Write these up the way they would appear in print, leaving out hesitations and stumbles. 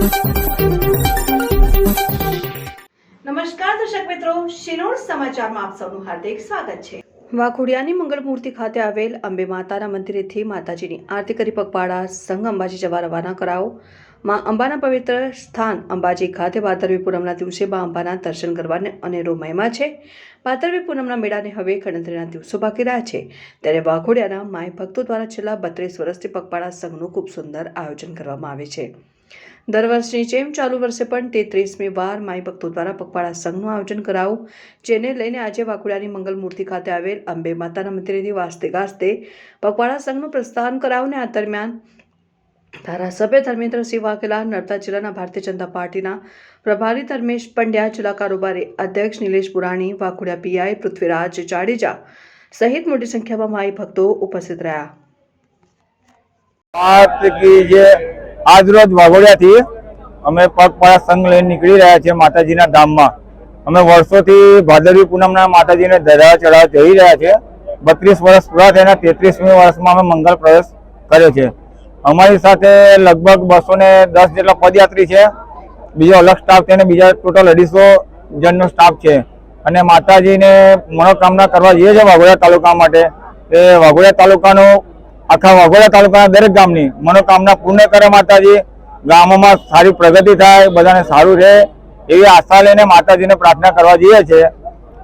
નમસ્કાર દર્શક મિત્રો, શિનોર સમાચારમાં આપ સૌનું હાર્દિક સ્વાગત છે। વાઘોડિયાની મંગળ મૂર્તિ ખાતે આવેલ અંબે માતાના મંદિરેથી માતાજીની આરતી કરી પગપાળા સંઘ અંબાજી જવા રવાના કરાવો। માં અંબાના પવિત્ર સ્થાન અંબાજી ખાતે ભાદરવી પૂનમના દિવસે માં અંબાના દર્શન કરવાને અનેરો મહિમા છે। ભાદરવી પૂનમના મેળાને હવે ગણતરીના દિવસો બાકી રહ્યા છે, ત્યારે વાઘોડિયાના માય ભક્તો દ્વારા છેલ્લા 32 વર્ષથી પગપાળા સંઘનું ખૂબ સુંદર આયોજન કરવામાં આવે છે। દર વર્ષની જેમ ચાલુ વર્ષે પણ 33મી વાર માઈ ભક્તો દ્વારા પગપાળા સંઘનું આયોજન કરાવું, જેને લઈને આજે વાઘોડિયાની મંગલ મૂર્તિ ખાતે આવેલ અંબે માતાના મંદિરેથી વાજતે ગાજતે પગપાળા સંઘનું પ્રસ્થાન કરાવને આ દરમિયાન ધારાસભ્ય ધર્મેન્દ્રસિંહ વાઘેલા, નર્મદા જિલ્લાના ભારતીય જનતા પાર્ટીના પ્રભારી ધર્મેશ પંડ્યા, જિલ્લા કારોબારી અધ્યક્ષ નિલેશ પુરાણી, વાઘોડિયા પીઆઈ પૃથ્વીરાજ જાડેજા સહિત મોટી સંખ્યામાં માઈ ભક્તો ઉપસ્થિત રહ્યા। આજરોજ વાઘોડિયાથી અમે પગપાળા સંઘ લઈને નીકળી રહ્યા છીએ માતાજીના ધામમાં। અમે વર્ષોથી ભાદરવી પૂનમના માતાજીને ધજા ચડાવવા જઈ રહ્યા છીએ। 32 વર્ષ પૂરા થયાના 33મી વર્ષમાં અમે મંગલ પ્રવેશ કર્યો છે। અમારી સાથે લગભગ 210 જેટલા પદયાત્રી છે, બીજો અલગ સ્ટાફ છે અને બીજા ટોટલ 250 જણનો સ્ટાફ છે। અને માતાજીને મનોકામના કરવા જઈએ છીએ વાઘોડિયા તાલુકા માટે। એ વાઘોડિયા તાલુકાનો આખા વાઘોડિયા તાલુકાના દરેક ગામની મનોકામના પૂર્ણ કરે માતાજી। ગામોમાં સારી પ્રગતિ થાય, બધાને સારું રહે એવી આશા લઈને માતાજીને પ્રાર્થના કરવા જઈએ છીએ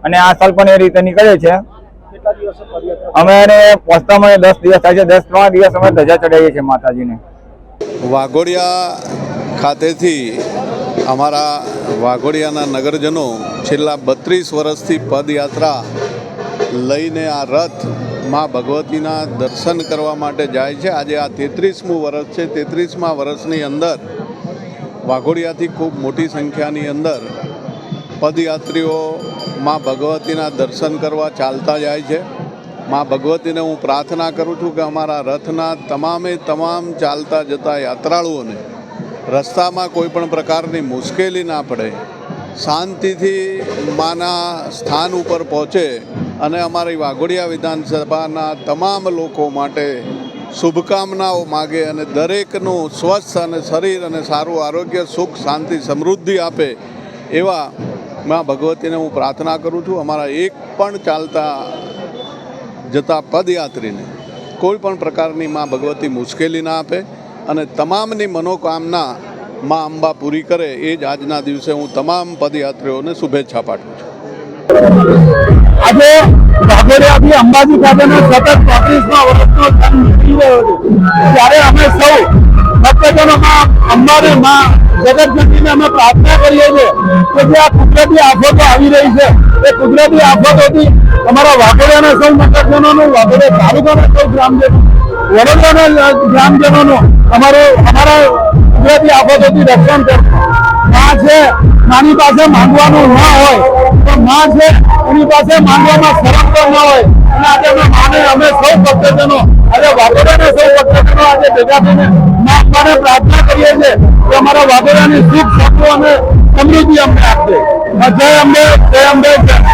અને આ સાલ પણ એ રીતે નીકળે છે। અમે પહોંચતા મને 10 દિવસ થાય છે। 10-3 દિવસ અમે ધજા ચડાવીએ છીએ માતાજીને। વાઘોડિયા ખાતેથી અમારા વાઘોડિયાના નગરજનો છેલ્લા 32 વર્ષથી પદયાત્રા લઈને આ રથ માં ભગવતીના દર્શન કરવા માટે જાય છે। આજે આ 33મું વર્ષ છે। 33મા વર્ષની અંદર વાઘોડિયાથી ખૂબ મોટી સંખ્યાની અંદર પદયાત્રીઓ માં ભગવતીના દર્શન કરવા ચાલતા જાય છે। માં ભગવતીને હું પ્રાર્થના કરું છું કે અમારા રથના તમામ ચાલતા જતા યાત્રાળુઓને રસ્તામાં કોઈ પણ પ્રકારની મુશ્કેલી ના પડે, શાંતિથી માના સ્થાન ઉપર પહોંચે અને અમારી વાઘોડિયા વિધાનસભાના તમામ લોકો માટે શુભકામનાઓ માગે અને દરેકનું સ્વસ્થ અને શરીર અને સારું આરોગ્ય, સુખ, શાંતિ, સમૃદ્ધિ આપે એવા માં ભગવતીને હું પ્રાર્થના કરું છું। અમારા એક પણ ચાલતા જતા પદયાત્રીને કોઈ પણ પ્રકારની માં ભગવતી મુશ્કેલી ના આપે અને તમામની મનોકામના માં અંબા પૂરી કરે એ જ આજના દિવસે હું તમામ પદયાત્રીઓને શુભેચ્છા પાઠવું છું। આજે વાઘોડિયાથી અંબાજી ખાતેનો સતત 35મા વર્ષનો સંઘ નીકળી રહ્યો છે, ત્યારે અમે સૌ ભક્તજનોમાં અંબાને માં જગતજનનીને અમે પ્રાર્થના કરીએ છીએ કે જે આ કુદરતી આફતો આવી રહી છે એ કુદરતી આફતોથી અમારા વાઘોડિયાના સૌ નગરજનોનું, વાઘોડિયા તાલુકાના સૌ ગ્રામજનો, વડોદરાના ગ્રામજનોનું અમારા કુદરતી આફતોથી રક્ષણ કરશે। માં છે, માની પાસે માંગવાનું ના હોય તો માં છે એની પાસે માંગવામાં શરમ પણ ના હોય અને આજે અમે સૌ ભક્તજનો, આજે વાઘોડિયાના સૌ ભક્તજનો આજે ભેગા થઈને માં અંબાને પ્રાર્થના કરીએ છીએ કે અમારા વાઘોડિયાની સુખ, શાંતિ અને સમૃદ્ધિ અમને આપશે। જય અંબે, જય અંબે, જય અંબે।